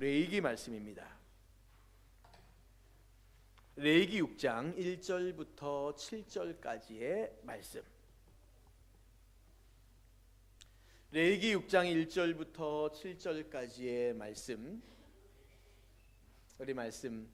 레위기 말씀입니다. 레위기 6장 1절부터 7절까지의 말씀. 레위기 6장 1절부터 7절까지의 말씀. 우리 말씀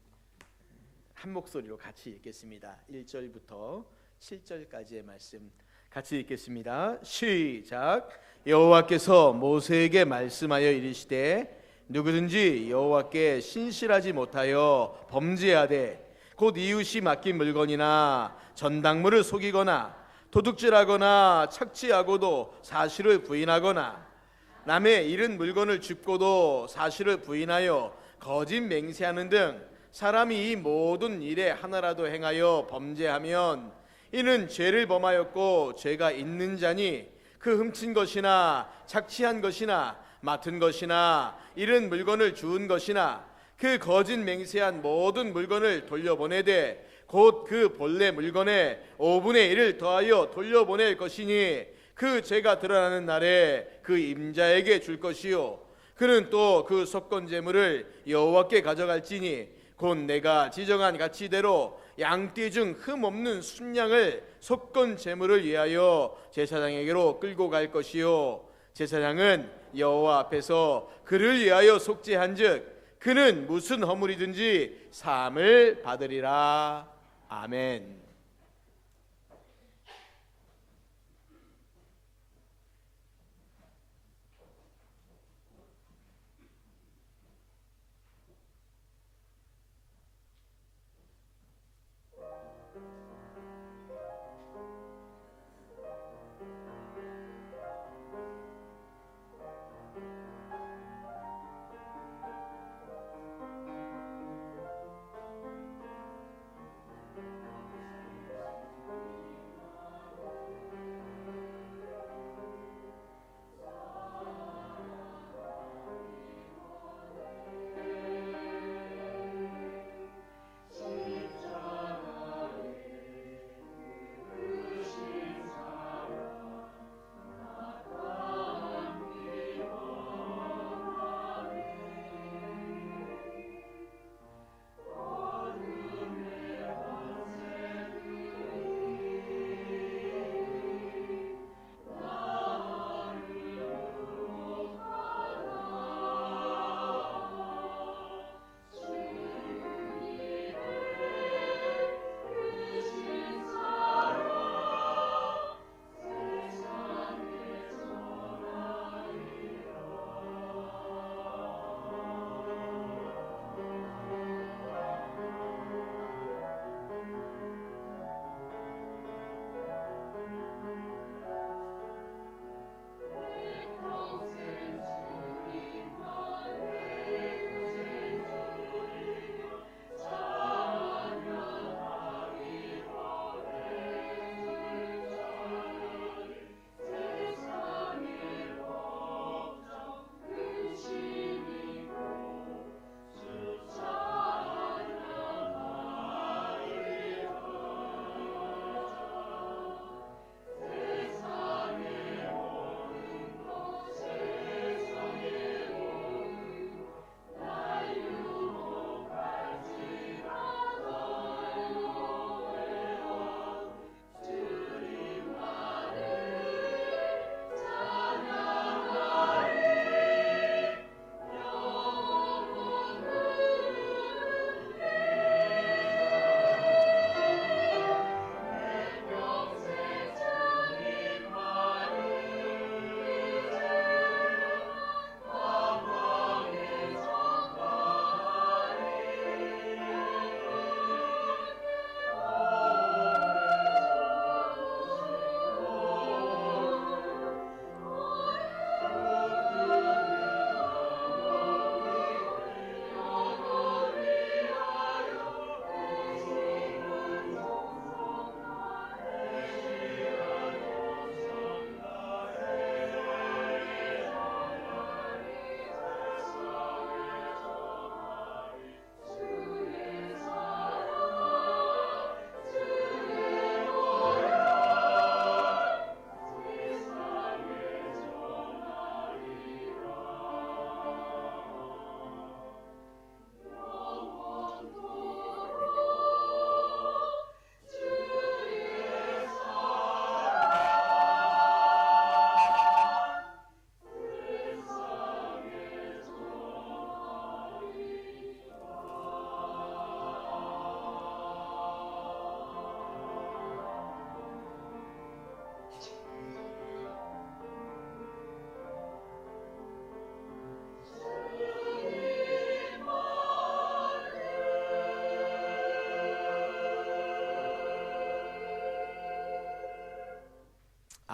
한 목소리로 같이 읽겠습니다. 1절부터 7절까지의 말씀 같이 읽겠습니다. 시작. 여호와께서 모세에게 말씀하여 이르시되 누구든지 여호와께 신실하지 못하여 범죄하되 곧 이웃이 맡긴 물건이나 전당물을 속이거나 도둑질하거나 착취하고도 사실을 부인하거나 남의 잃은 물건을 줍고도 사실을 부인하여 거짓 맹세하는 등 사람이 이 모든 일에 하나라도 행하여 범죄하면 이는 죄를 범하였고 죄가 있는 자니 그 훔친 것이나 착취한 것이나 맡은 것이나 잃은 물건을 주운 것이나 그 거짓 맹세한 모든 물건을 돌려보내되 곧 그 본래 물건의 5분의 1을 더하여 돌려보낼 것이니 그 죄가 드러나는 날에 그 임자에게 줄 것이요 그는 또 그 속건 제물을 여호와께 가져갈지니 곧 내가 지정한 가치대로 양떼 중 흠 없는 순양을 속건 제물을 위하여 제사장에게로 끌고 갈 것이요 제사장은 여호와 앞에서 그를 위하여 속죄한즉 그는 무슨 허물이든지 사함을 받으리라. 아멘.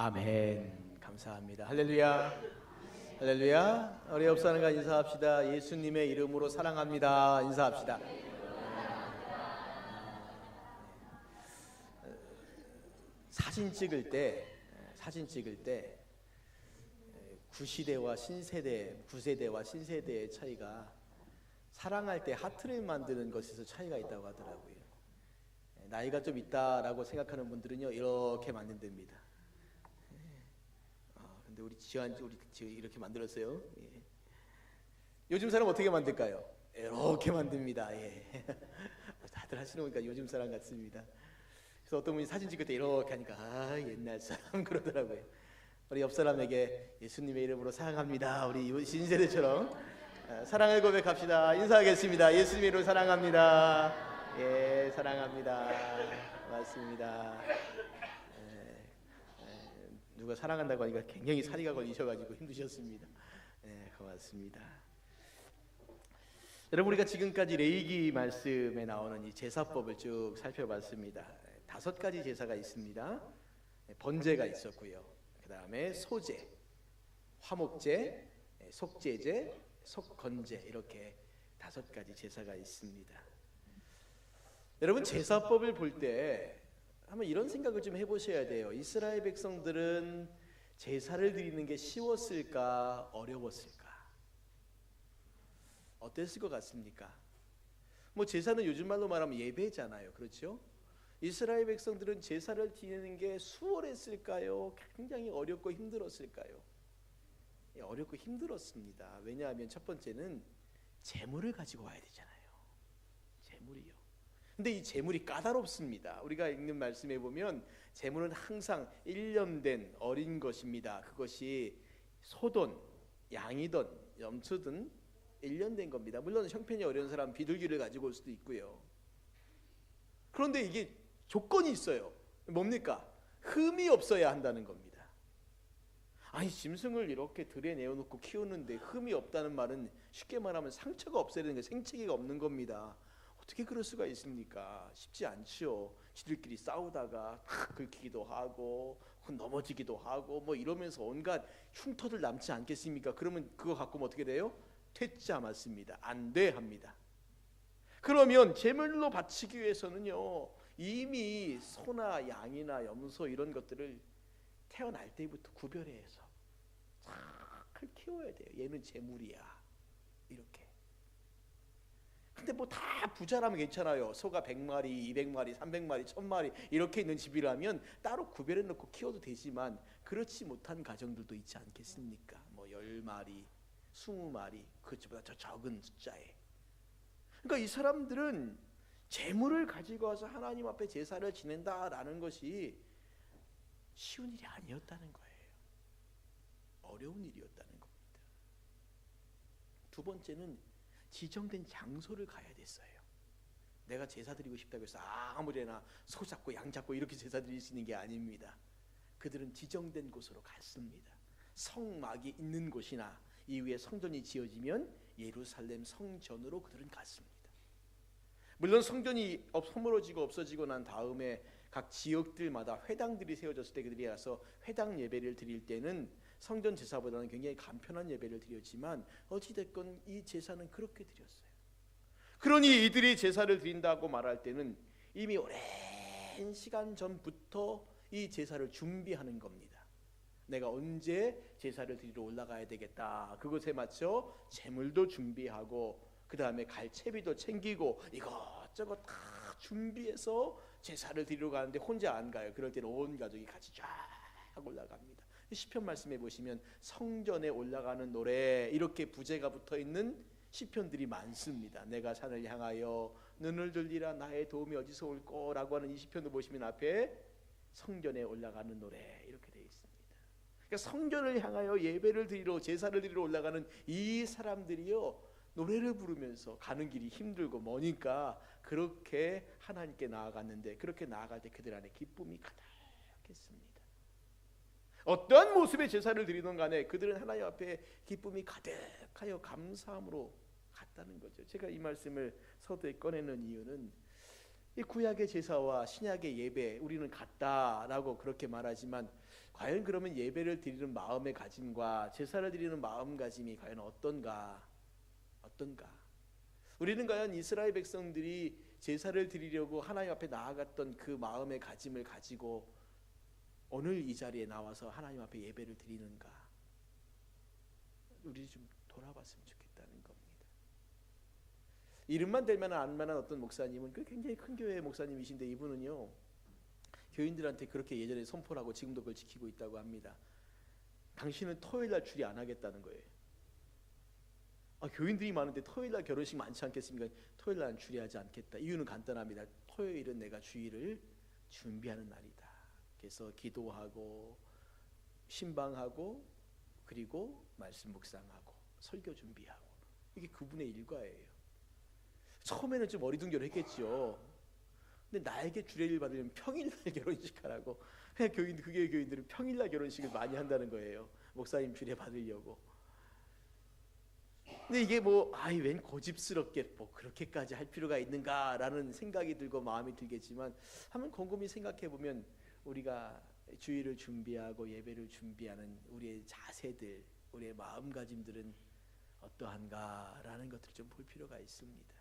아멘. 감사합니다. 할렐루야. 할렐루야. 우리 옆 사람과 인사합시다. 예수님의 이름으로 사랑합니다. 인사합시다. 사진 찍을 때 구시대와 신세대, 구세대와 신세대의 차이가 사랑할 때 하트를 만드는 것에서 차이가 있다고 하더라고요. 나이가 좀 있다라고 생각하는 분들은요 이렇게 만든답니다. 근데 우리 지금 이렇게 만들었어요. 예. 요즘 사람 어떻게 만들까요? 이렇게 만듭니다. 예. 다들 하시는 거니까 요즘 사람 같습니다. 그래서 어떤 분이 사진 찍을 때 이렇게 하니까 옛날 사람 그러더라고요. 우리 옆 사람에게 예수님의 이름으로 사랑합니다. 우리 신세대처럼 사랑을 고백합시다. 인사하겠습니다. 예수님의 이름으로 사랑합니다. 예, 사랑합니다. 맞습니다. 누가 사랑한다고 하니까 굉장히 사리가 걸리셔가지고 힘드셨습니다. 고맙습니다. 여러분, 우리가 지금까지 레위기 말씀에 나오는 이 제사법을 쭉 살펴봤습니다. 5가지 제사가 있습니다. 번제가 있었고요. 그 다음에 소제, 화목제, 속제제, 속건제, 이렇게 5가지 제사가 있습니다. 여러분, 제사법을 볼 때 한번 이런 생각을 좀 해보셔야 돼요. 이스라엘 백성들은 제사를 드리는 게 쉬웠을까 어려웠을까? 어땠을 것 같습니까? 뭐 제사는 요즘 말로 말하면 예배잖아요. 그렇죠? 이스라엘 백성들은 제사를 드리는 게 수월했을까요? 굉장히 어렵고 힘들었을까요? 어렵고 힘들었습니다. 왜냐하면 첫 번째는 제물을 가지고 와야 되잖아요. 제물이요. 근데 이 제물이 까다롭습니다. 우리가 읽는 말씀에 보면 제물은 항상 1년 된 어린 것입니다. 그것이 소든 양이든 염소든 1년 된 겁니다. 물론 형편이 어려운 사람 비둘기를 가지고 올 수도 있고요. 그런데 이게 조건이 있어요. 뭡니까? 흠이 없어야 한다는 겁니다. 아니, 짐승을 이렇게 들에 내어놓고 키우는데 흠이 없다는 말은 쉽게 말하면 상처가 없어야 되는 게 생채기가 없는 겁니다. 어떻게 그럴 수가 있습니까? 쉽지 않죠. 지들끼리 싸우다가 긁히기도 하고 넘어지기도 하고 뭐 이러면서 온갖 흉터들 남지 않겠습니까? 그러면 그거 갖고 어떻게 돼요? 퇴짜 맞습니다. 안 돼 합니다. 그러면 제물로 바치기 위해서는요 이미 소나 양이나 염소 이런 것들을 태어날 때부터 구별해서 잘 키워야 돼요. 얘는 제물이야. 이렇게. 근데 뭐 다 부자라면 괜찮아요. 소가 100마리, 200마리, 300마리, 1000마리 이렇게 있는 집이라면 따로 구별해 놓고 키워도 되지만 그렇지 못한 가정들도 있지 않겠습니까? 뭐 10마리, 20마리 그것보다 더 적은 숫자에. 그러니까 이 사람들은 제물을 가지고 와서 하나님 앞에 제사를 지낸다라는 것이 쉬운 일이 아니었다는 거예요. 어려운 일이었다는 겁니다. 두 번째는 지정된 장소를 가야 됐어요. 내가 제사 드리고 싶다고 해서 아무데나 소 잡고 양 잡고 이렇게 제사 드릴 수 있는 게 아닙니다. 그들은 지정된 곳으로 갔습니다. 성막이 있는 곳이나 이후에 성전이 지어지면 예루살렘 성전으로 그들은 갔습니다. 물론 성전이 허물어지고 없어지고 난 다음에 각 지역들마다 회당들이 세워졌을 때 그들이 가서 회당 예배를 드릴 때는 성전 제사보다는 굉장히 간편한 예배를 드렸지만 어찌됐건 이 제사는 그렇게 드렸어요. 그러니 이들이 제사를 드린다고 말할 때는 이미 오랜 시간 전부터 이 제사를 준비하는 겁니다. 내가 언제 제사를 드리러 올라가야 되겠다. 그것에 맞춰 제물도 준비하고 그 다음에 갈 채비도 챙기고 이것저것 다 준비해서 제사를 드리러 가는데 혼자 안 가요. 그럴 때는 온 가족이 같이 쫙 올라갑니다. 시편 말씀에 보시면 성전에 올라가는 노래 이렇게 부제가 붙어있는 시편들이 많습니다. 내가 산을 향하여 눈을 들리라 나의 도움이 어디서 올꼬 라고 하는 이 시편도 보시면 앞에 성전에 올라가는 노래 이렇게 되어 있습니다. 그러니까 성전을 향하여 예배를 드리러 제사를 드리러 올라가는 이 사람들이요 노래를 부르면서 가는 길이 힘들고 머니까 그렇게 하나님께 나아갔는데 그렇게 나아갈 때 그들 안에 기쁨이 가득했습니다. 어떠한 모습의 제사를 드리던 간에 그들은 하나님 앞에 기쁨이 가득하여 감사함으로 갔다는 거죠. 제가 이 말씀을 서두에 꺼내는 이유는 이 구약의 제사와 신약의 예배 우리는 같다라고 그렇게 말하지만 과연 그러면 예배를 드리는 마음의 가짐과 제사를 드리는 마음가짐이 과연 어떤가? 우리는 과연 이스라엘 백성들이 제사를 드리려고 하나님 앞에 나아갔던 그 마음의 가짐을 가지고 오늘 이 자리에 나와서 하나님 앞에 예배를 드리는가? 우리 좀 돌아봤으면 좋겠다는 겁니다. 이름만 될 만한 안 만한 어떤 목사님은 그 굉장히 큰 교회의 목사님이신데 이분은요, 교인들한테 그렇게 예전에 선포를 하고 지금도 그걸 지키고 있다고 합니다. 당신은 토요일날 주례 안 하겠다는 거예요. 교인들이 많은데 토요일날 결혼식 많지 않겠습니까? 토요일날 주례하지 않겠다. 이유는 간단합니다. 토요일은 내가 주일을 준비하는 날이다. 그래서 기도하고 신방하고 그리고 말씀 묵상하고 설교 준비하고, 이게 그분의 일과예요. 처음에는 좀 어리둥절했겠죠. 근데 나에게 주례를 받으려면 평일날 결혼식 하라고. 그냥 그게 교인들은 평일날 결혼식을 많이 한다는 거예요. 목사님 주례 받으려고. 근데 이게 웬 고집스럽게 그렇게까지 할 필요가 있는가라는 생각이 들고 마음이 들겠지만, 한번 곰곰이 생각해 보면 우리가 주일을 준비하고 예배를 준비하는 우리의 자세들, 우리의 마음가짐들은 어떠한가라는 것들을 좀 볼 필요가 있습니다.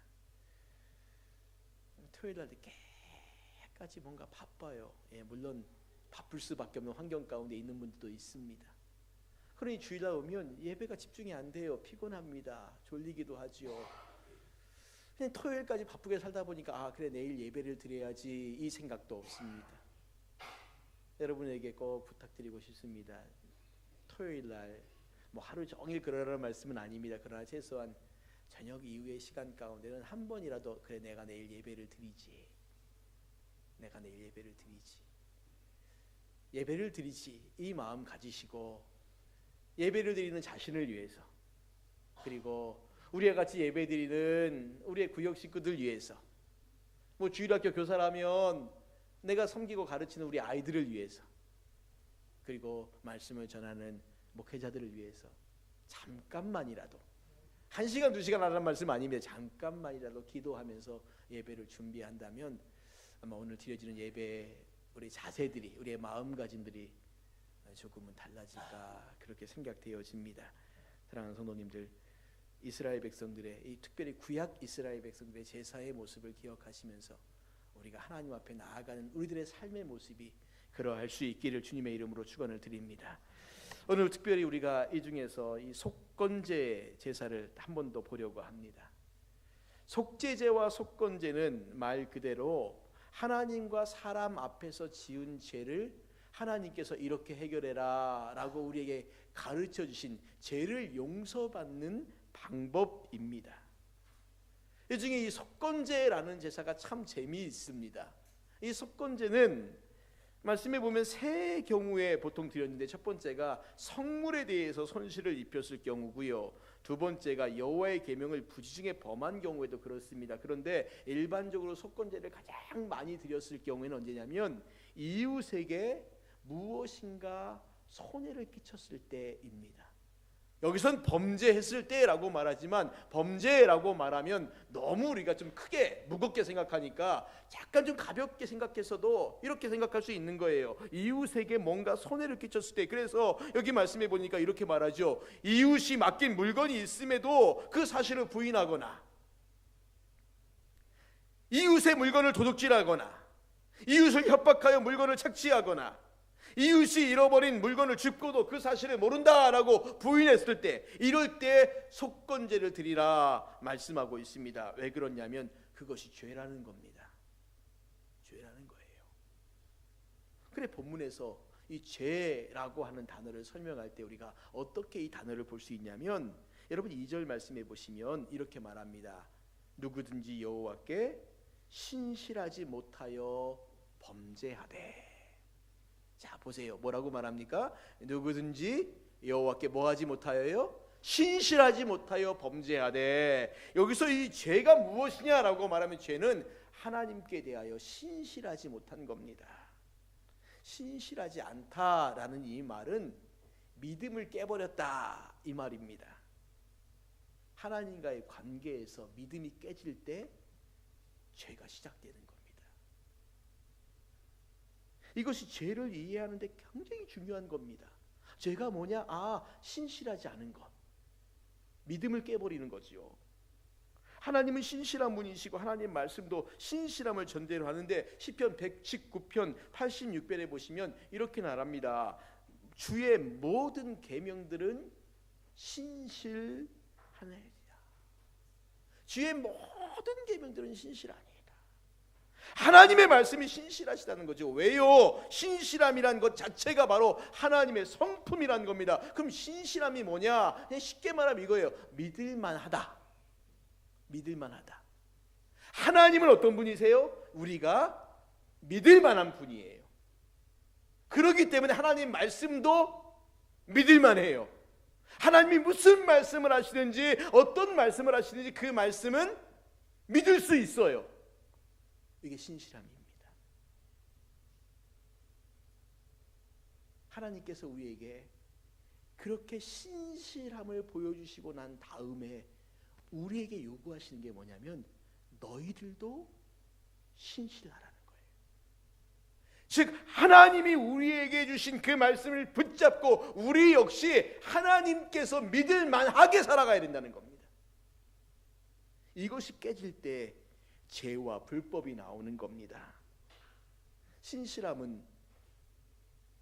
토요일 날 깨까지 뭔가 바빠요. 물론 바쁠 수밖에 없는 환경 가운데 있는 분들도 있습니다. 그러니 주일날 오면 예배가 집중이 안 돼요. 피곤합니다. 졸리기도 하죠. 그냥 토요일까지 바쁘게 살다 보니까 그래 내일 예배를 드려야지 이 생각도 없습니다. 여러분에게 꼭 부탁드리고 싶습니다. 토요일날 하루 종일 그러라는 말씀은 아닙니다. 그러나 최소한 저녁 이후의 시간 가운데는 한 번이라도 그래 내가 내일 예배를 드리지. 예배를 드리지 이 마음 가지시고, 예배를 드리는 자신을 위해서, 그리고 우리와 같이 예배 드리는 우리의 구역 식구들 위해서, 주일학교 교사라면 내가 섬기고 가르치는 우리 아이들을 위해서, 그리고 말씀을 전하는 목회자들을 위해서 잠깐만이라도, 1시간 2시간 하라는 말씀 아닙니다. 잠깐만이라도 기도하면서 예배를 준비한다면 아마 오늘 드려지는 예배 우리 자세들이, 우리의 마음가짐들이 조금은 달라질까 그렇게 생각되어집니다. 사랑하는 성도님들, 이스라엘 백성들의 특별히 구약 이스라엘 백성들의 제사의 모습을 기억하시면서 우리가 하나님 앞에 나아가는 우리들의 삶의 모습이 그러할 수 있기를 주님의 이름으로 축원을 드립니다. 오늘 특별히 우리가 이 중에서 이 속건제 제사를 한 번 더 보려고 합니다. 속죄제와 속건제는 말 그대로 하나님과 사람 앞에서 지은 죄를 하나님께서 이렇게 해결해라 라고 우리에게 가르쳐 주신 죄를 용서받는 방법입니다. 이 중에 이 속건제라는 제사가 참 재미있습니다. 이 속건제는 말씀에 보면 세 경우에 보통 드렸는데, 첫 번째가 성물에 대해서 손실을 입혔을 경우고요, 두 번째가 여호와의 계명을 부지중에 범한 경우에도 그렇습니다. 그런데 일반적으로 속건제를 가장 많이 드렸을 경우에는 언제냐면 이웃에게 무엇인가 손해를 끼쳤을 때입니다. 여기선 범죄했을 때라고 말하지만, 범죄라고 말하면 너무 우리가 좀 크게 무겁게 생각하니까 약간 좀 가볍게 생각해서도 이렇게 생각할 수 있는 거예요. 이웃에게 뭔가 손해를 끼쳤을 때. 그래서 여기 말씀해 보니까 이렇게 말하죠. 이웃이 맡긴 물건이 있음에도 그 사실을 부인하거나, 이웃의 물건을 도둑질하거나, 이웃을 협박하여 물건을 착취하거나, 이웃이 잃어버린 물건을 줍고도 그 사실을 모른다라고 부인했을 때, 이럴 때 속건제를 드리라 말씀하고 있습니다. 왜 그러냐면 그것이 죄라는 겁니다. 죄라는 거예요. 그래 본문에서 이 죄라고 하는 단어를 설명할 때 우리가 어떻게 이 단어를 볼 수 있냐면, 여러분 2절 말씀해 보시면 이렇게 말합니다. 누구든지 여호와께 신실하지 못하여 범죄하되. 자 보세요. 뭐라고 말합니까? 누구든지 여호와께 뭐하지 못하여요? 신실하지 못하여 범죄하되. 여기서 이 죄가 무엇이냐라고 말하면, 죄는 하나님께 대하여 신실하지 못한 겁니다. 신실하지 않다라는 이 말은 믿음을 깨버렸다 이 말입니다. 하나님과의 관계에서 믿음이 깨질 때 죄가 시작되는 겁니다. 이것이 죄를 이해하는 데 굉장히 중요한 겁니다. 죄가 뭐냐? 신실하지 않은 것. 믿음을 깨버리는 거지요. 하나님은 신실한 분이시고 하나님 말씀도 신실함을 전제로 하는데 시편 119편 86편에 보시면 이렇게 말합니다. 주의 모든 계명들은 신실하니이다. 주의 모든 계명들은 신실하니이다. 하나님의 말씀이 신실하시다는 거죠. 왜요? 신실함이란 것 자체가 바로 하나님의 성품이란 겁니다. 그럼 신실함이 뭐냐? 그냥 쉽게 말하면 이거예요. 믿을만하다. 믿을만하다. 하나님은 어떤 분이세요? 우리가 믿을만한 분이에요. 그렇기 때문에 하나님 말씀도 믿을만해요. 하나님이 무슨 말씀을 하시는지 어떤 말씀을 하시는지 그 말씀은 믿을 수 있어요. 이게 신실함입니다. 하나님께서 우리에게 그렇게 신실함을 보여주시고 난 다음에 우리에게 요구하시는 게 뭐냐면 너희들도 신실하라는 거예요. 즉 하나님이 우리에게 주신 그 말씀을 붙잡고 우리 역시 하나님께서 믿을 만하게 살아가야 된다는 겁니다. 이것이 깨질 때 죄와 불법이 나오는 겁니다. 신실함은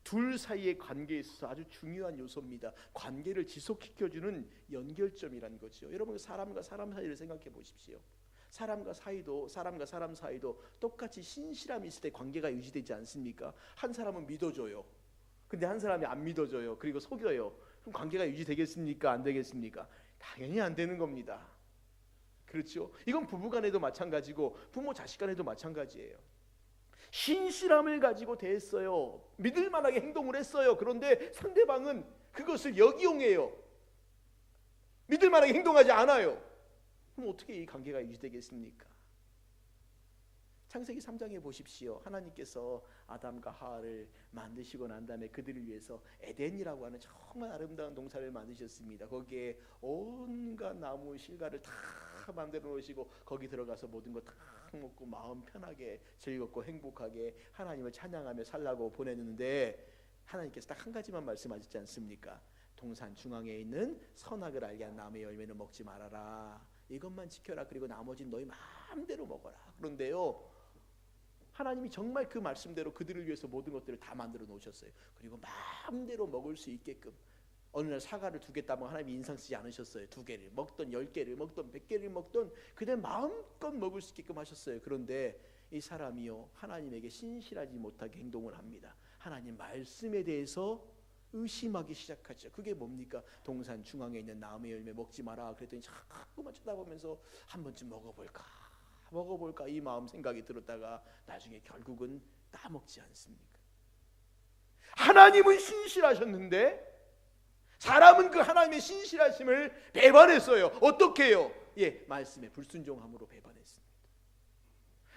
둘 사이의 관계에 있어서 아주 중요한 요소입니다. 관계를 지속시켜주는 연결점이라는 거죠. 여러분 사람과 사람 사이를 생각해 보십시오. 사람과 사람 사이도 똑같이 신실함이 있을 때 관계가 유지되지 않습니까? 한 사람은 믿어줘요. 근데 한 사람이 안 믿어줘요. 그리고 속여요. 그럼 관계가 유지되겠습니까? 안 되겠습니까? 당연히 안 되는 겁니다. 그렇죠? 이건 부부간에도 마찬가지고 부모 자식간에도 마찬가지예요. 신실함을 가지고 대했어요. 믿을 만하게 행동을 했어요. 그런데 상대방은 그것을 역이용해요. 믿을 만하게 행동하지 않아요. 그럼 어떻게 이 관계가 유지되겠습니까? 창세기 3장에 보십시오. 하나님께서 아담과 하와를 만드시고 난 다음에 그들을 위해서 에덴이라고 하는 정말 아름다운 동산을 만드셨습니다. 거기에 온갖 나무 실과를 다 만들어 놓으시고 거기 들어가서 모든 거 다 먹고 마음 편하게 즐겁고 행복하게 하나님을 찬양하며 살라고 보내는데 하나님께서 딱 한 가지만 말씀하셨지 않습니까? 동산 중앙에 있는 선악을 알게 한 나무의 열매는 먹지 말아라. 이것만 지켜라. 그리고 나머지는 너희 마음대로 먹어라. 그런데요, 하나님이 정말 그 말씀대로 그들을 위해서 모든 것들을 다 만들어 놓으셨어요. 그리고 마음대로 먹을 수 있게끔 어느 날 사과를 2개 따면 하나님이 인상 쓰지 않으셨어요. 2개를 먹던 10개를 먹던 100개를 먹던 그냥 마음껏 먹을 수 있게끔 하셨어요. 그런데 이 사람이요 하나님에게 신실하지 못하게 행동을 합니다. 하나님 말씀에 대해서 의심하기 시작하죠. 그게 뭡니까? 동산 중앙에 있는 나무의 열매 먹지 마라 그랬더니 자꾸만 쳐다보면서 한 번쯤 먹어볼까 이 마음 생각이 들었다가 나중에 결국은 따먹지 않습니까? 하나님은 신실하셨는데 사람은 그 하나님의 신실하심을 배반했어요. 어떻게 해요? 말씀에 불순종함으로 배반했습니다.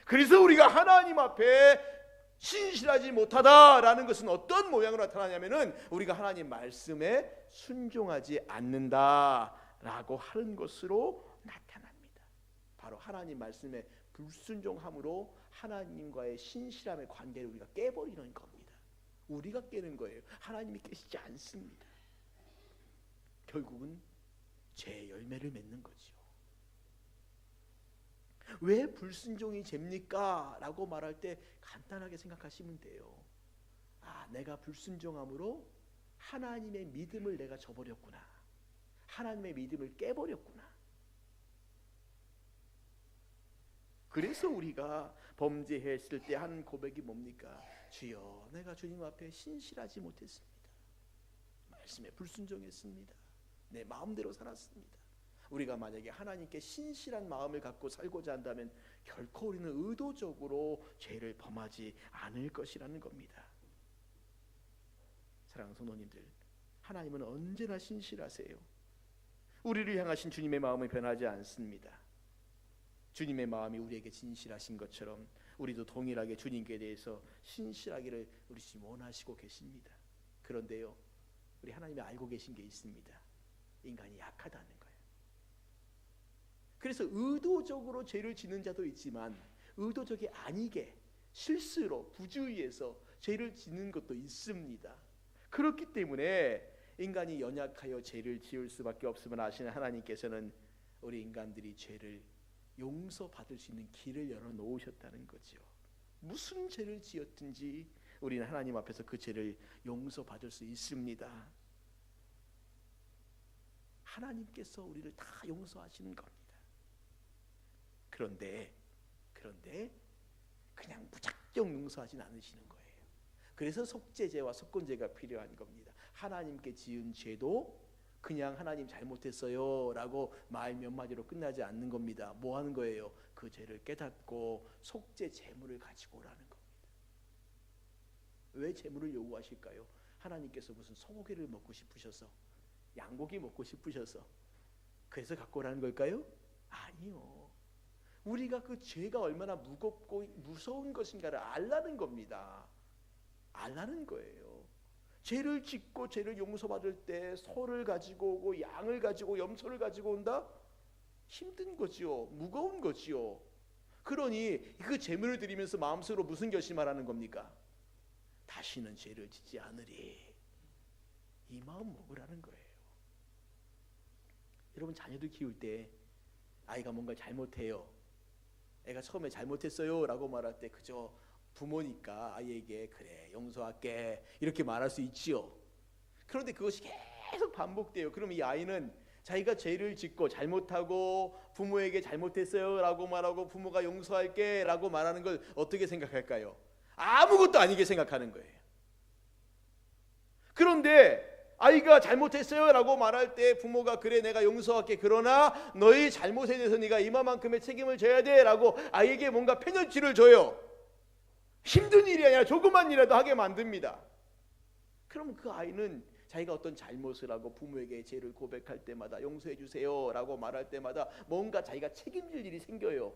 그래서 우리가 하나님 앞에 신실하지 못하다라는 것은 어떤 모양으로 나타나냐면은 우리가 하나님 말씀에 순종하지 않는다라고 하는 것으로 나타납니다. 바로 하나님 말씀에 불순종함으로 하나님과의 신실함의 관계를 우리가 깨버리는 겁니다. 우리가 깨는 거예요. 하나님이 깨시지 않습니다. 결국은 죄의 열매를 맺는 거죠. 왜 불순종이 죄입니까? 라고 말할 때 간단하게 생각하시면 돼요. 내가 불순종함으로 하나님의 믿음을 내가 저버렸구나. 하나님의 믿음을 깨버렸구나. 그래서 우리가 범죄했을 때 한 고백이 뭡니까? 주여, 내가 주님 앞에 신실하지 못했습니다. 말씀에 불순종했습니다. 내 마음대로 살았습니다. 우리가 만약에 하나님께 신실한 마음을 갖고 살고자 한다면 결코 우리는 의도적으로 죄를 범하지 않을 것이라는 겁니다. 사랑하는 성도님들, 하나님은 언제나 신실하세요. 우리를 향하신 주님의 마음은 변하지 않습니다. 주님의 마음이 우리에게 진실하신 것처럼 우리도 동일하게 주님께 대해서 신실하기를 우리 주님 원하시고 계십니다. 그런데요, 우리 하나님이 알고 계신 게 있습니다. 인간이 약하다는 거예요. 그래서 의도적으로 죄를 짓는 자도 있지만 의도적이 아니게 실수로 부주의해서 죄를 짓는 것도 있습니다. 그렇기 때문에 인간이 연약하여 죄를 지을 수밖에 없음을 아시는 하나님께서는 우리 인간들이 죄를 용서받을 수 있는 길을 열어놓으셨다는 거죠. 무슨 죄를 지었든지 우리는 하나님 앞에서 그 죄를 용서받을 수 있습니다. 하나님께서 우리를 다 용서하시는 겁니다. 그런데 그냥 무작정 용서하진 않으시는 거예요. 그래서 속죄제와 속건제가 필요한 겁니다. 하나님께 지은 죄도 그냥 하나님 잘못했어요 라고 말 몇 마디로 끝나지 않는 겁니다. 뭐 하는 거예요? 그 죄를 깨닫고 속죄 제물을 가지고 오라는 겁니다. 왜 제물을 요구하실까요? 하나님께서 무슨 소고기를 먹고 싶으셔서, 양고기 먹고 싶으셔서 그래서 갖고 오라는 걸까요? 아니요. 우리가 그 죄가 얼마나 무겁고 무서운 것인가를 알라는 겁니다. 알라는 거예요. 죄를 짓고 죄를 용서받을 때 소를 가지고 오고 양을 가지고 염소를 가지고 온다? 힘든 거지요. 무거운 거지요. 그러니 그 제물을 드리면서 마음속으로 무슨 결심하라는 겁니까? 다시는 죄를 짓지 않으리. 이 마음 먹으라는 거예요. 여러분 자녀들 키울 때 아이가 뭔가 잘못해요. 애가 처음에 잘못했어요 라고 말할 때 그저 부모니까 아이에게 그래 용서할게 이렇게 말할 수 있지요. 그런데 그것이 계속 반복돼요. 그럼 이 아이는 자기가 죄를 짓고 잘못하고 부모에게 잘못했어요 라고 말하고 부모가 용서할게 라고 말하는 걸 어떻게 생각할까요? 아무것도 아니게 생각하는 거예요. 그런데 아이가 잘못했어요 라고 말할 때 부모가 그래 내가 용서할게 그러나 너희 잘못에 대해서 네가 이만큼의 책임을 져야 돼 라고 아이에게 뭔가 페널티를 줘요. 힘든 일이 아니라 조그만 일이라도 하게 만듭니다. 그럼 그 아이는 자기가 어떤 잘못을 하고 부모에게 죄를 고백할 때마다 용서해 주세요 라고 말할 때마다 뭔가 자기가 책임질 일이 생겨요.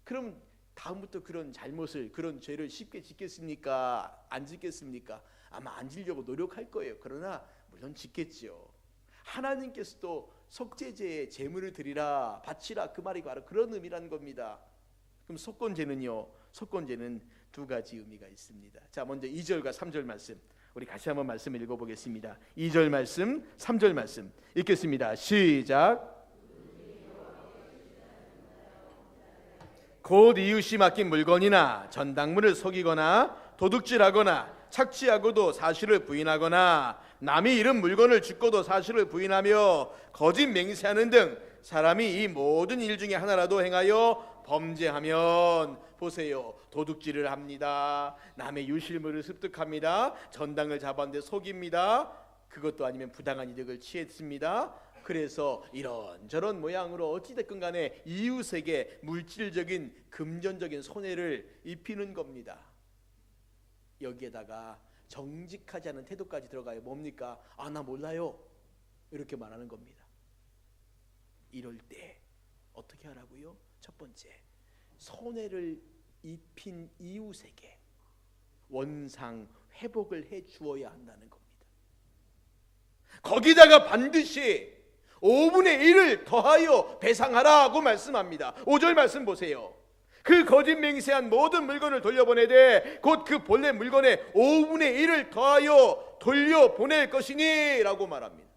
그럼 다음부터 그런 잘못을 그런 죄를 쉽게 짓겠습니까? 안 짓겠습니까? 아마 안 지려고 노력할 거예요. 그러나 물론 짓겠죠. 하나님께서도 속죄제에 제물을 드리라 바치라 그 말이 바로 그런 의미라는 겁니다. 그럼 속건제는요. 속건제는 두 가지 의미가 있습니다. 자, 먼저 2절과 3절 말씀 우리 같이 한번 말씀을 읽어보겠습니다. 2절 말씀 3절 말씀 읽겠습니다. 시작. 곧 이웃이 맡긴 물건이나 전당물을 속이거나 도둑질하거나 착취하고도 사실을 부인하거나 남이 잃은 물건을 죽고도 사실을 부인하며 거짓 맹세하는 등 사람이 이 모든 일 중에 하나라도 행하여 범죄하면 보세요. 도둑질을 합니다. 남의 유실물을 습득합니다. 전당을 잡았는데 속입니다. 그것도 아니면 부당한 이득을 취했습니다. 그래서 이런저런 모양으로 어찌됐건 간에 이웃에게 물질적인 금전적인 손해를 입히는 겁니다. 여기에다가 정직하지 않은 태도까지 들어가요. 뭡니까? 아, 나 몰라요 이렇게 말하는 겁니다. 이럴 때 어떻게 하라고요? 첫 번째, 손해를 입힌 이웃에게 원상 회복을 해 주어야 한다는 겁니다. 거기다가 반드시 5분의 1을 더하여 배상하라고 말씀합니다. 5절 말씀 보세요. 그 거짓 맹세한 모든 물건을 돌려보내되 곧 그 본래 물건의 5분의 1을 더하여 돌려보낼 것이니 라고 말합니다.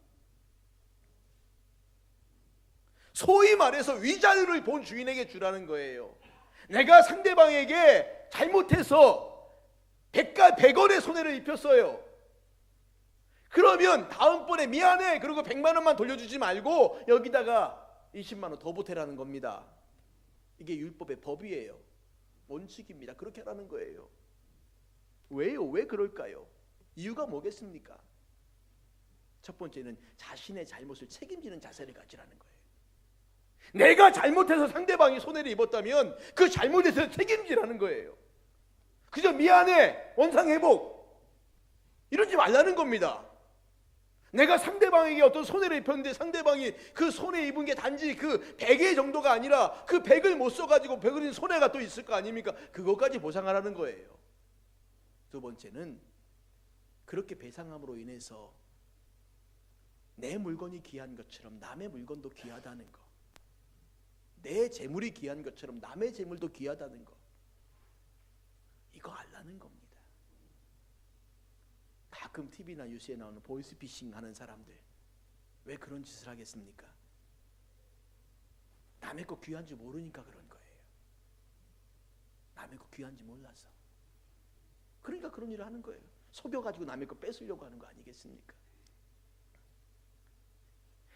소위 말해서 위자료를 본 주인에게 주라는 거예요. 내가 상대방에게 잘못해서 100원의 손해를 입혔어요. 그러면 다음번에 미안해 그리고 100만 원만 돌려주지 말고 여기다가 20만 원 더 보태라는 겁니다. 이게 율법의 법이에요. 원칙입니다. 그렇게 하라는 거예요. 왜요? 왜 그럴까요? 이유가 뭐겠습니까? 첫 번째는 자신의 잘못을 책임지는 자세를 가지라는 거예요. 내가 잘못해서 상대방이 손해를 입었다면 그 잘못에 대해서 책임지라는 거예요. 그저 미안해 원상회복 이러지 말라는 겁니다. 내가 상대방에게 어떤 손해를 입혔는데 상대방이 그 손해 입은 게 단지 그 100의 정도가 아니라 그 100을 못 써가지고 100의 손해가 또 있을 거 아닙니까? 그것까지 보상하라는 거예요. 두 번째는 그렇게 배상함으로 인해서 내 물건이 귀한 것처럼 남의 물건도 귀하다는 거, 내 재물이 귀한 것처럼 남의 재물도 귀하다는 거, 이거 알라는 겁니다. 가끔 TV나 뉴스에 나오는 보이스피싱 하는 사람들, 왜 그런 짓을 하겠습니까? 남의 거 귀한 줄 모르니까 그런 거예요. 남의 거 귀한 줄 몰라서. 그러니까 그런 일을 하는 거예요. 속여가지고 남의 거 뺏으려고 하는 거 아니겠습니까?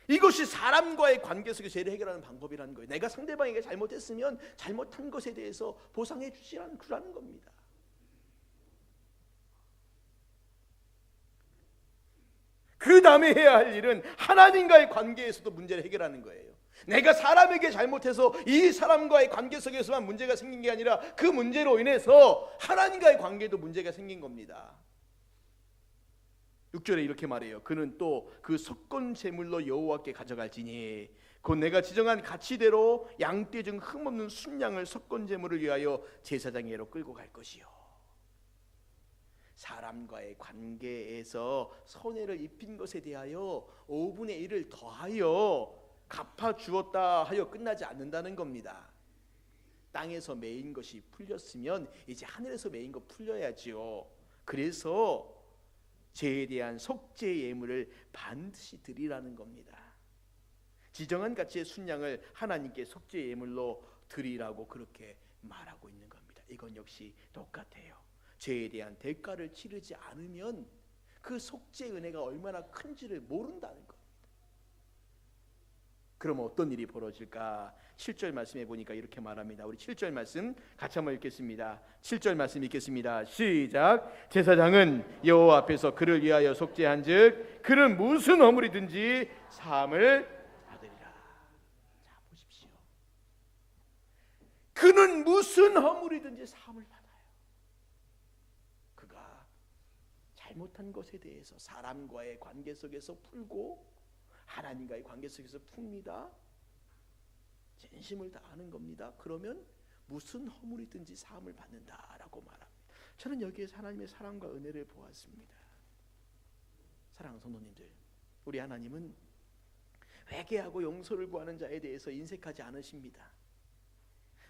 이것이 사람과의 관계 속에서 죄를 해결하는 방법이라는 거예요. 내가 상대방에게 잘못했으면 잘못한 것에 대해서 보상해 주시라는 겁니다. 그 다음에 해야 할 일은 하나님과의 관계에서도 문제를 해결하는 거예요. 내가 사람에게 잘못해서 이 사람과의 관계 속에서만 문제가 생긴 게 아니라 그 문제로 인해서 하나님과의 관계에도 문제가 생긴 겁니다. 6절에 이렇게 말해요. 그는 또 그 속건 제물로 여호와께 가져갈지니 곧 내가 지정한 가치대로 양떼 중 흠없는 순양을 속건 제물을 위하여 제사장에게로 끌고 갈 것이요. 사람과의 관계에서 손해를 입힌 것에 대하여 5분의 1을 더하여 갚아주었다 하여 끝나지 않는다는 겁니다. 땅에서 매인 것이 풀렸으면 이제 하늘에서 매인 거 풀려야지요. 그래서 죄에 대한 속죄 예물을 반드시 드리라는 겁니다. 지정한 가치의 순양을 하나님께 속죄 예물로 드리라고 그렇게 말하고 있는 겁니다. 이건 역시 똑같아요. 죄에 대한 대가를 치르지 않으면 그 속죄 은혜가 얼마나 큰지를 모른다는 겁니다. 그럼 어떤 일이 벌어질까? 7절 말씀해 보니까 이렇게 말합니다. 우리 7절 말씀 같이 한번 읽겠습니다. 7절 말씀 읽겠습니다. 시작. 제사장은 여호와 앞에서 그를 위하여 속죄한즉 그는 무슨 허물이든지 사함을 받으리라. 자, 보십시오. 그는 무슨 허물이든지 사함을 받아요. 그가 잘못한 것에 대해서 사람과의 관계 속에서 풀고 하나님과의 관계 속에서 풉니다. 진심을 다하는 겁니다. 그러면 무슨 허물이든지 사함을 받는다라고 말합니다. 저는 여기에서 하나님의 사랑과 은혜를 보았습니다. 사랑하는 성도님들, 우리 하나님은 회개하고 용서를 구하는 자에 대해서 인색하지 않으십니다.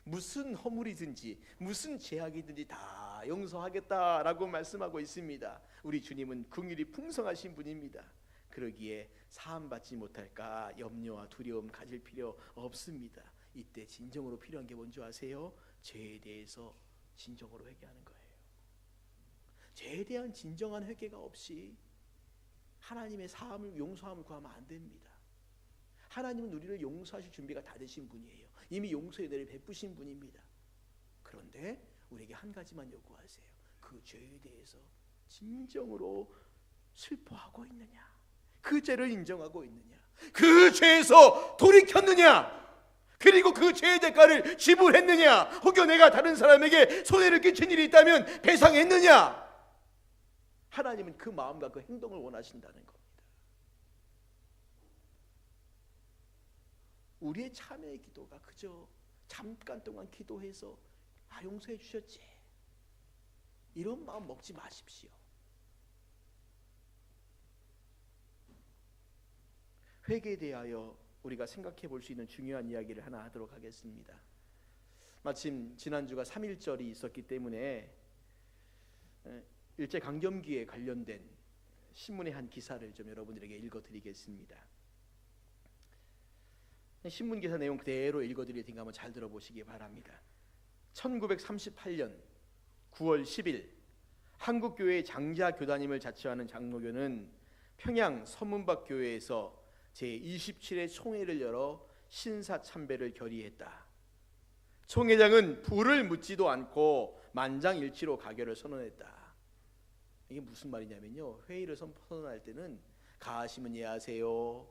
무슨 허물이든지 무슨 죄악이든지 다 용서하겠다라고 말씀하고 있습니다. 우리 주님은 긍휼이 풍성하신 분입니다. 그러기에 사함받지 못할까 염려와 두려움 가질 필요 없습니다. 이때 진정으로 필요한 게 뭔지 아세요? 죄에 대해서 진정으로 회개하는 거예요. 죄에 대한 진정한 회개가 없이 하나님의 사함을 용서함을 구하면 안 됩니다. 하나님은 우리를 용서하실 준비가 다 되신 분이에요. 이미 용서의 은혜를 베푸신 분입니다. 그런데 우리에게 한 가지만 요구하세요. 그 죄에 대해서 진정으로 슬퍼하고 있느냐? 그 죄를 인정하고 있느냐? 그 죄에서 돌이켰느냐? 그리고 그 죄의 대가를 지불했느냐? 혹여 내가 다른 사람에게 손해를 끼친 일이 있다면 배상했느냐? 하나님은 그 마음과 그 행동을 원하신다는 겁니다. 우리의 참회의 기도가 그저 잠깐 동안 기도해서 용서해 주셨지, 이런 마음 먹지 마십시오. 회개에 대하여 우리가 생각해 볼 수 있는 중요한 이야기를 하나 하도록 하겠습니다. 마침 지난주가 3.1절이 있었기 때문에 일제강점기에 관련된 신문의 한 기사를 좀 여러분들에게 읽어드리겠습니다. 신문 기사 내용 그대로 읽어드릴 테니까 한번 잘 들어보시기 바랍니다. 1938년 9월 10일 한국교회의 장자교단임을 자처하는 장로교는 평양 서문박 교회에서 제27회 총회를 열어 신사참배를 결의했다. 총회장은 불을 묻지도 않고 만장일치로 가결을 선언했다. 이게 무슨 말이냐면요, 회의를 선언할 때는 가하시면 예하세요,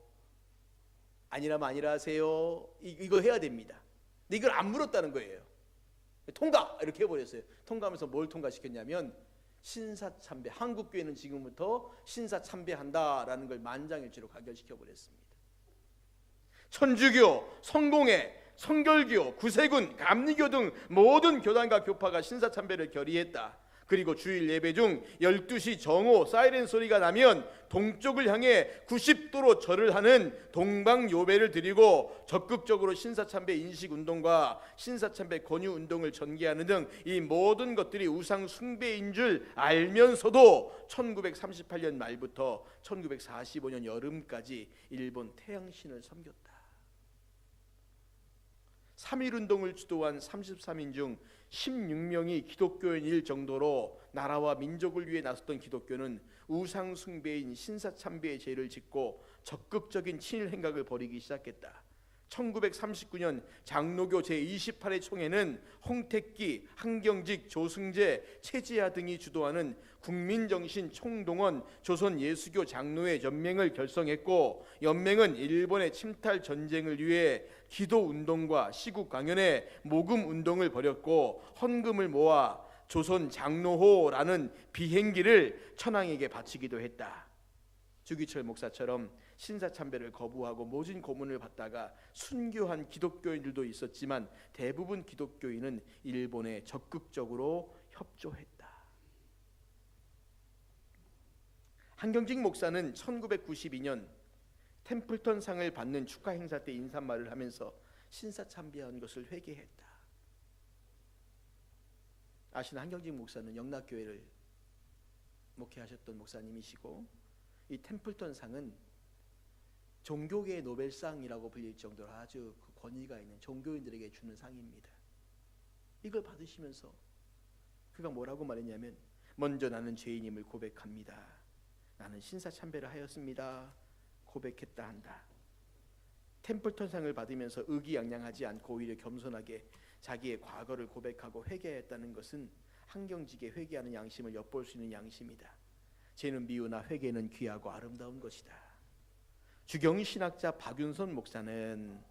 아니라면 아니라 하세요, 이거 해야 됩니다. 근데 이걸 안 물었다는 거예요. 통과! 이렇게 해버렸어요. 통과하면서 뭘 통과시켰냐면 신사참배, 한국교회는 지금부터 신사참배한다라는 걸 만장일치로 가결시켜버렸습니다. 천주교, 성공회, 성결교, 구세군, 감리교 등 모든 교단과 교파가 신사참배를 결의했다. 그리고 주일 예배 중 12시 정오 사이렌 소리가 나면 동쪽을 향해 90도로 절을 하는 동방요배를 드리고 적극적으로 신사참배 인식운동과 신사참배 권유운동을 전개하는 등 이 모든 것들이 우상 숭배인 줄 알면서도 1938년 말부터 1945년 여름까지 일본 태양신을 섬겼다. 3.1운동을 주도한 33인 중 16명이 기독교인일 정도로 나라와 민족을 위해 나섰던 기독교는 우상 숭배인 신사참배의 죄를 짓고 적극적인 친일 행각을 벌이기 시작했다. 1939년 장로교 제28회 총회는 홍택기, 한경직, 조승재, 최지하 등이 주도하는 국민정신 총동원 조선예수교 장로회 연맹을 결성했고, 연맹은 일본의 침탈 전쟁을 위해 기도운동과 시국강연의 모금운동을 벌였고, 헌금을 모아 조선 장로호라는 비행기를 천황에게 바치기도 했다. 주기철 목사처럼 신사참배를 거부하고 모진 고문을 받다가 순교한 기독교인들도 있었지만 대부분 기독교인은 일본에 적극적으로 협조했다. 한경직 목사는 1992년 템플턴 상을 받는 축하 행사 때 인사말을 하면서 신사참배한 것을 회개했다. 아시는 한경직 목사는 영락교회를 목회하셨던 목사님이시고, 이 템플턴 상은 종교계의 노벨상이라고 불릴 정도로 아주 그 권위가 있는 종교인들에게 주는 상입니다. 이걸 받으시면서 그가 뭐라고 말했냐면, 먼저 나는 죄인임을 고백합니다. 나는 신사참배를 하였습니다. 고백했다 한다. 템플턴상을 받으면서 의기양양하지 않고 오히려 겸손하게 자기의 과거를 고백하고 회개했다는 것은 한경직의 회개하는 양심을 엿볼 수 있는 양심이다. 죄는 미우나 회개는 귀하고 아름다운 것이다. 주경신학자 박윤선 목사는,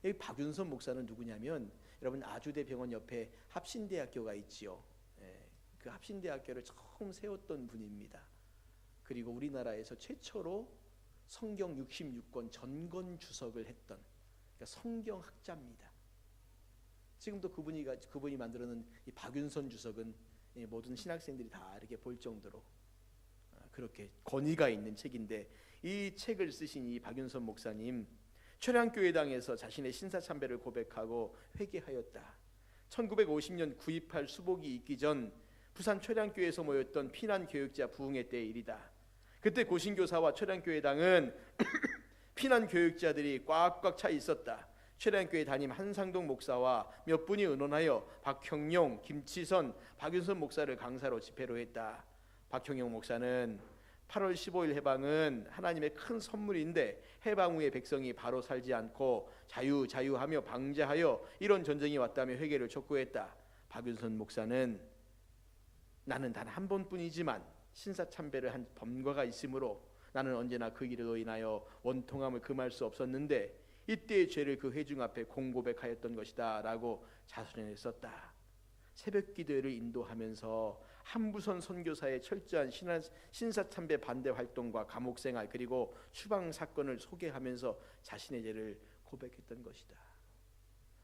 이 박윤선 목사는 누구냐면, 여러분 아주대 병원 옆에 합신대학교가 있지요. 그 합신대학교를 처음 세웠던 분입니다. 그리고 우리나라에서 최초로 성경 66권 전권 주석을 했던, 그러니까 성경학자입니다. 지금도 그분이 만들어놓은 이 박윤선 주석은 모든 신학생들이 다 이렇게 볼 정도로 그렇게 권위가 있는 책인데, 이 책을 쓰신 이 박윤선 목사님, 최량교회당에서 자신의 신사참배를 고백하고 회개하였다. 1950년 9.28 수복이 있기 전 부산 최량교회에서 모였던 피난교육자 부흥회 때의 일이다. 그때 고신교사와 최량교회당은 피난교육자들이 꽉꽉 차 있었다. 최량교회 담임 한상동 목사와 몇 분이 의논하여 박형용, 김치선, 박윤선 목사를 강사로 집회로 했다. 박형용 목사는 8월 15일 해방은 하나님의 큰 선물인데 해방 후에 백성이 바로 살지 않고 자유하며 방자하여 이런 전쟁이 왔다며 회개를 촉구했다. 박윤선 목사는 나는 단 한 번뿐이지만 신사참배를 한 범과가 있으므로 나는 언제나 그 일로 인하여 원통함을 금할 수 없었는데 이때의 죄를 그 회중 앞에 공고백하였던 것이다 라고 자수했었다. 새벽 기도회를 인도하면서 한부선 선교사의 철저한 신사참배 반대 활동과 감옥생활 그리고 추방 사건을 소개하면서 자신의 죄를 고백했던 것이다.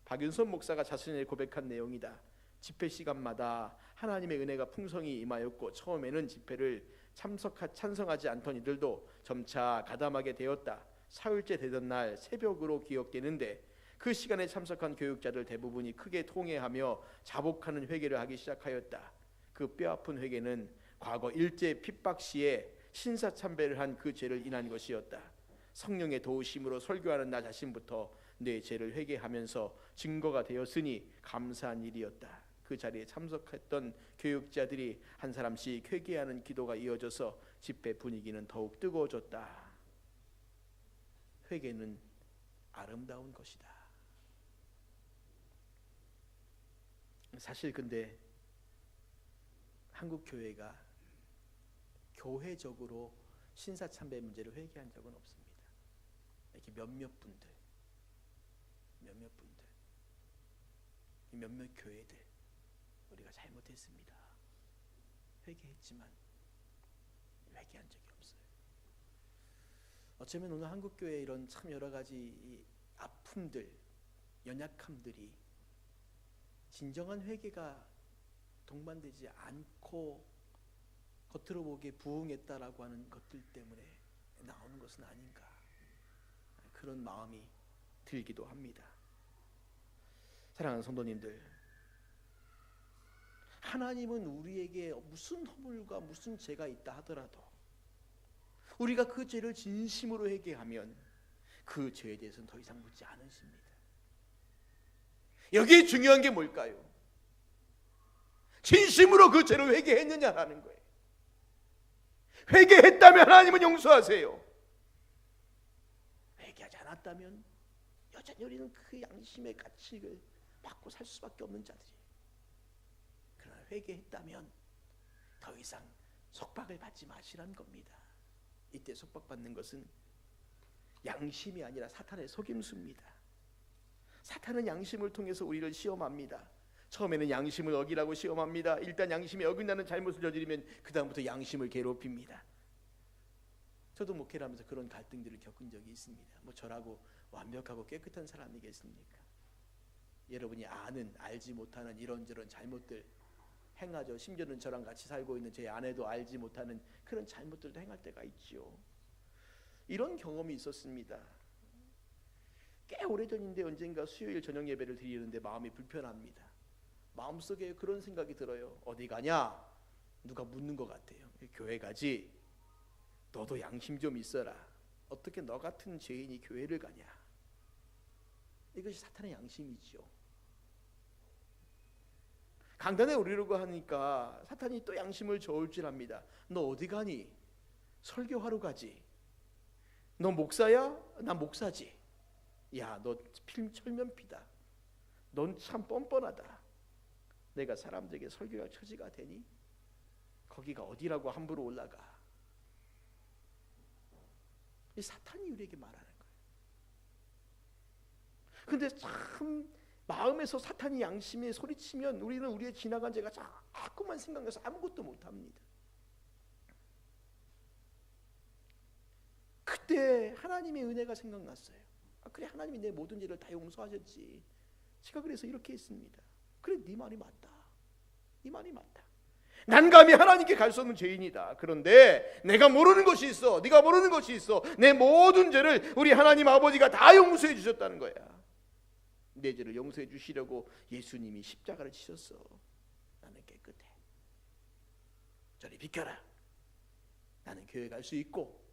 박윤선 목사가 자신의 고백한 내용이다. 집회 시간마다 하나님의 은혜가 풍성히 임하였고 처음에는 집회를 찬성하지 않던 이들도 점차 가담하게 되었다. 사흘째 되던 날 새벽으로 기억되는데 그 시간에 참석한 교육자들 대부분이 크게 통회하며 자복하는 회개를 하기 시작하였다. 그 뼈아픈 회개는 과거 일제 핍박 시에 신사참배를 한 그 죄를 인한 것이었다. 성령의 도우심으로 설교하는 나 자신부터 내 죄를 회개하면서 증거가 되었으니 감사한 일이었다. 그 자리에 참석했던 교육자들이 한 사람씩 회개하는 기도가 이어져서 집회 분위기는 더욱 뜨거워졌다. 회개는 아름다운 것이다. 사실 근데 한국 교회가 교회적으로 신사참배 문제를 회개한 적은 없습니다. 이렇게 몇몇 분들, 몇몇 교회들 우리가 잘못했습니다. 회개했지만 회개한 적이 없어요. 어쩌면 오늘 한국 교회 이런 참 여러 가지 이 아픔들, 연약함들이 진정한 회개가 동반되지 않고 겉으로 보기에 부응했다라고 하는 것들 때문에 나오는 것은 아닌가, 그런 마음이 들기도 합니다. 사랑하는 성도님들, 하나님은 우리에게 무슨 허물과 무슨 죄가 있다 하더라도 우리가 그 죄를 진심으로 회개하면 그 죄에 대해서는 더 이상 묻지 않으십니다. 여기에 중요한 게 뭘까요? 진심으로 그 죄를 회개했느냐라는 거예요. 회개했다면 하나님은 용서하세요. 회개하지 않았다면 여전히 우리는 그 양심의 가책을 받고 살 수밖에 없는 자들이에요. 그러나 회개했다면 더 이상 속박을 받지 마시라는 겁니다. 이때 속박받는 것은 양심이 아니라 사탄의 속임수입니다. 사탄은 양심을 통해서 우리를 시험합니다. 처음에는 양심을 어기라고 시험합니다. 일단 양심이 어긋나는 잘못을 저지르면 그 다음부터 양심을 괴롭힙니다. 저도 목회를 하면서 그런 갈등들을 겪은 적이 있습니다. 저라고 완벽하고 깨끗한 사람이겠습니까? 여러분이 알지 못하는 이런저런 잘못들 행하죠. 심지어는 저랑 같이 살고 있는 제 아내도 알지 못하는 그런 잘못들도 행할 때가 있죠. 이런 경험이 있었습니다. 꽤 오래전인데 언젠가 수요일 저녁 예배를 드리는데 마음이 불편합니다. 마음속에 그런 생각이 들어요. 어디 가냐? 누가 묻는 것 같아요. 교회 가지. 너도 양심 좀 있어라. 어떻게 너 같은 죄인이 교회를 가냐? 이것이 사탄의 양심이죠. 강단에 오르려고 하니까 사탄이 또 양심을 저울질합니다. 너 어디 가니? 설교하러 가지. 너 목사야? 나 목사지. 야, 너 철면피다. 넌 참 뻔뻔하다. 내가 사람들에게 설교할 처지가 되니? 거기가 어디라고 함부로 올라가. 이 사탄이 우리에게 말하는 거예요. 근데 참 마음에서 사탄이 양심에 소리치면 우리는 우리의 지나간 죄가 자꾸만 생각나서 아무것도 못합니다. 그때 하나님의 은혜가 생각났어요. 그래, 하나님이 내 모든 죄를 다 용서하셨지. 제가 그래서 이렇게 했습니다. 그래, 네 말이 맞다. 네 말이 맞다. 난 감히 하나님께 갈 수 없는 죄인이다. 그런데 내가 모르는 것이 있어. 네가 모르는 것이 있어. 내 모든 죄를 우리 하나님 아버지가 다 용서해 주셨다는 거야. 내 죄를 용서해 주시려고 예수님이 십자가를 지셨어. 나는 깨끗해. 저리 비켜라. 나는 교회 갈 수 있고,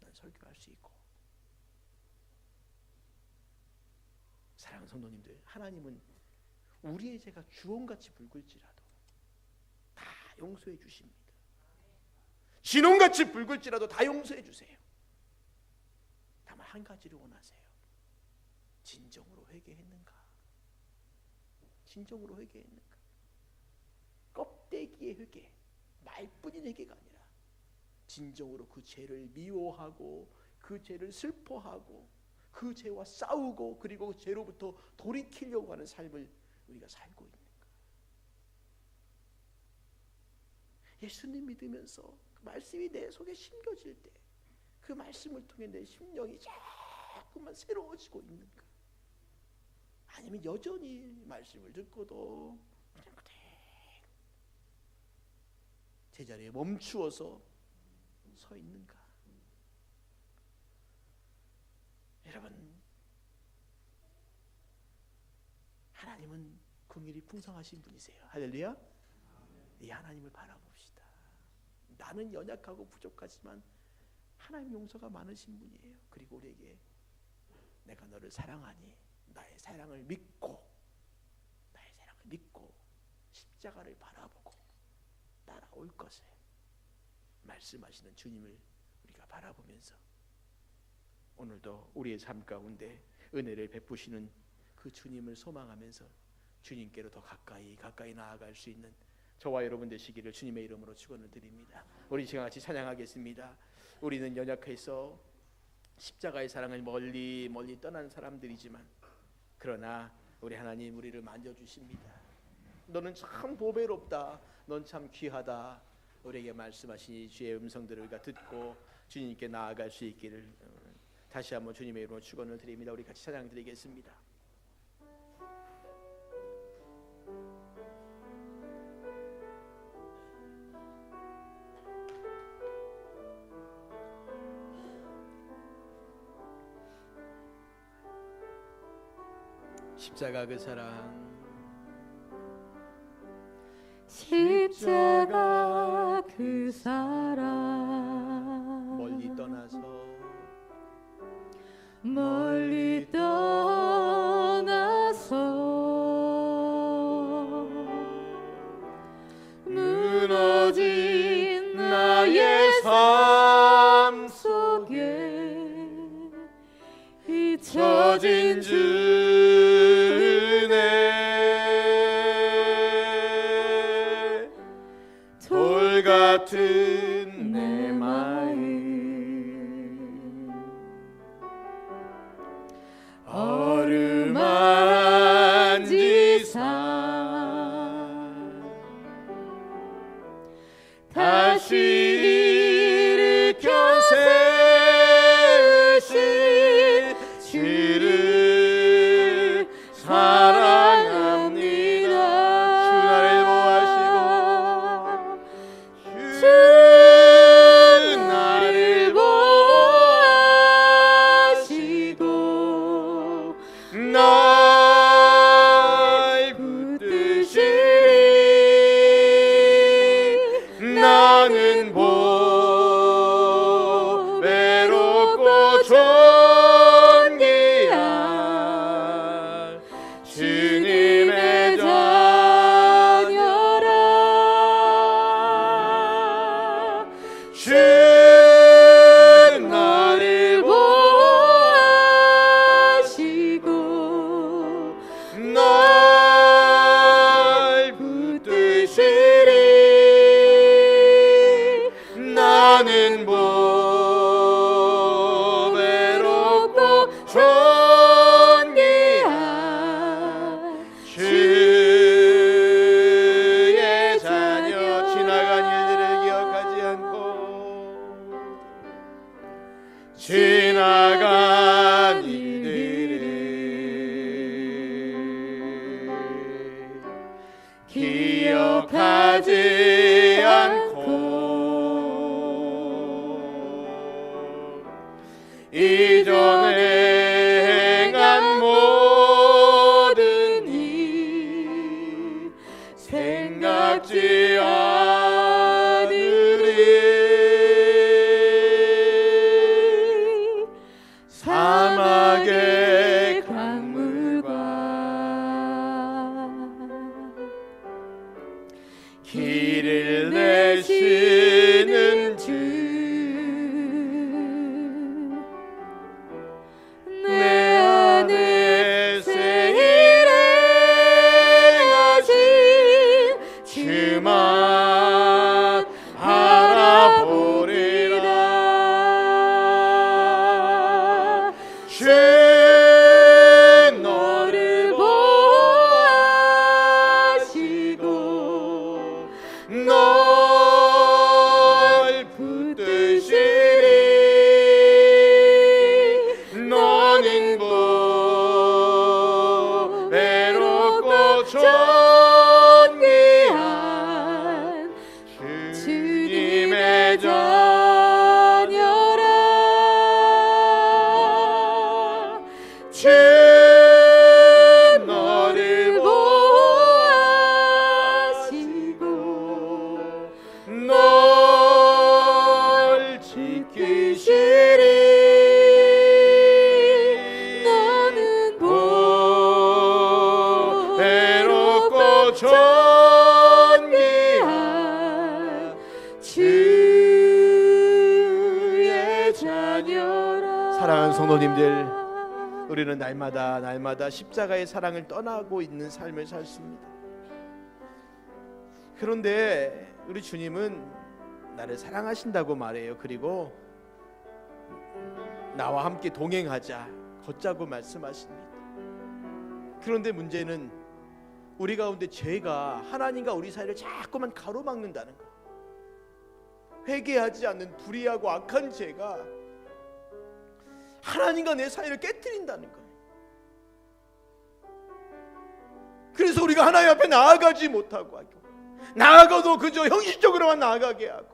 난 설교할 수 있고. 사랑하는 성도님들, 하나님은 우리의 죄가 주홍같이 붉을지라도 다 용서해 주십니다. 진홍같이 붉을지라도 다 용서해 주세요. 다만 한 가지를 원하세요. 진정으로 회개했는가? 진정으로 회개했는가? 껍데기의 회개, 말뿐인 회개가 아니라 진정으로 그 죄를 미워하고 그 죄를 슬퍼하고 그 죄와 싸우고 그리고 죄로부터 돌이키려고 하는 삶을 우리가 살고 있는가? 예수님 믿으면서 그 말씀이 내 속에 심겨질 때 그 말씀을 통해 내 심령이 자꾸만 새로워지고 있는가? 아니면 여전히 말씀을 듣고도 그냥 그대로 제자리에 멈추어서 서 있는가? 여러분, 하나님은 긍휼이 풍성하신 분이세요. 할렐루야. 이 하나님을 바라봅시다. 나는 연약하고 부족하지만 하나님 용서가 많으신 분이에요. 그리고 우리에게 내가 너를 사랑하니 나의 사랑을 믿고 십자가를 바라보고 따라올 것을 말씀하시는 주님을 우리가 바라보면서 오늘도 우리의 삶 가운데 은혜를 베푸시는 그 주님을 소망하면서 주님께로 더 가까이 나아갈 수 있는 저와 여러분 되시기를 주님의 이름으로 축원을 드립니다. 우리 시간 같이 찬양하겠습니다. 우리는 연약해서 십자가의 사랑을 멀리 떠난 사람들이지만 그러나 우리 하나님 우리를 만져주십니다. 너는 참 보배롭다. 넌 참 귀하다. 우리에게 말씀하신 주의 음성들을 우리가 듣고 주님께 나아갈 수 있기를 다시 한번 주님의 이름으로 축원을 드립니다. 우리 같이 찬양 드리겠습니다. 십자가 그 사랑, 십자가 그 사랑, 멀리 떠나서 무너진 나의 삶 속에 잊혀진 주네. 돌 같은 내 마음 어루만지사 다시 일으켜 세우신 주를 사랑합니다. 주 나를 보호하시고 주 나를 보호하시고 날 붙드시리. 나는 보배롭고 존귀한 주님의 자녀라. 주 나를 보호하시고 날 붙드시리. 나는 보배롭고 존귀한 주의 자녀. 지나간 일들을 기억하지 않고 지나간 일들을 기억하지 않고 이전에 행한 모든 일 생각지 않으리. 사막의 강물과 길을 내시는 주 내 안에 새 일행하신 주만 바라보리라. 주 너를 보호하시고 널 붙드시리. 너는 보배롭고 존귀한 주님의 자녀라. 주 너를 보호하시고 널 지키시리. 너는 보배롭고 존귀한 주의 자녀라. 사랑하는 성도님들, 우리는 날마다 십자가의 사랑을 떠나고 있는 삶을 살습니다. 그런데 우리 주님은 나를 사랑하신다고 말해요. 그리고 나와 함께 동행하자, 걷자고 말씀하십니다. 그런데 문제는 우리 가운데 죄가 하나님과 우리 사이를 자꾸만 가로막는다는 것. 회개하지 않는 불의하고 악한 죄가 하나님과 내 사이를 깨트린다는 거예요. 그래서 우리가 하나님 앞에 나아가지 못하고 하고, 나아가도 그저 형식적으로만 나아가게 하고,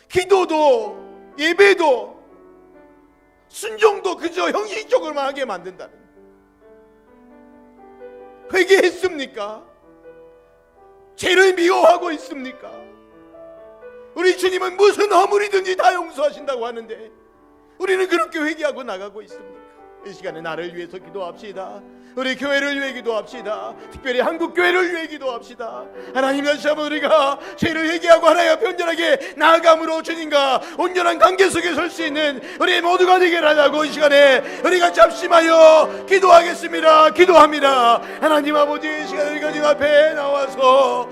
기도도 예배도 순종도 그저 형식적으로만 하게 만든다는 거예요. 회개했습니까? 죄를 미워하고 있습니까? 우리 주님은 무슨 허물이든지 다 용서하신다고 하는데 우리는 그렇게 회개하고 나가고 있습니까? 이 시간에 나를 위해서 기도합시다. 우리 교회를 위해 기도합시다. 특별히 한국교회를 위해 기도합시다. 하나님, 다시 한번 우리가 죄를 회개하고 하나님 앞에 온전하게 나아감으로 주님과 온전한 관계 속에 설 수 있는 우리 모두가 되게 하라고 이 시간에 우리가 잡심하여 기도하겠습니다. 기도합니다. 하나님 아버지, 이 시간에 우리가 주님 앞에 나와서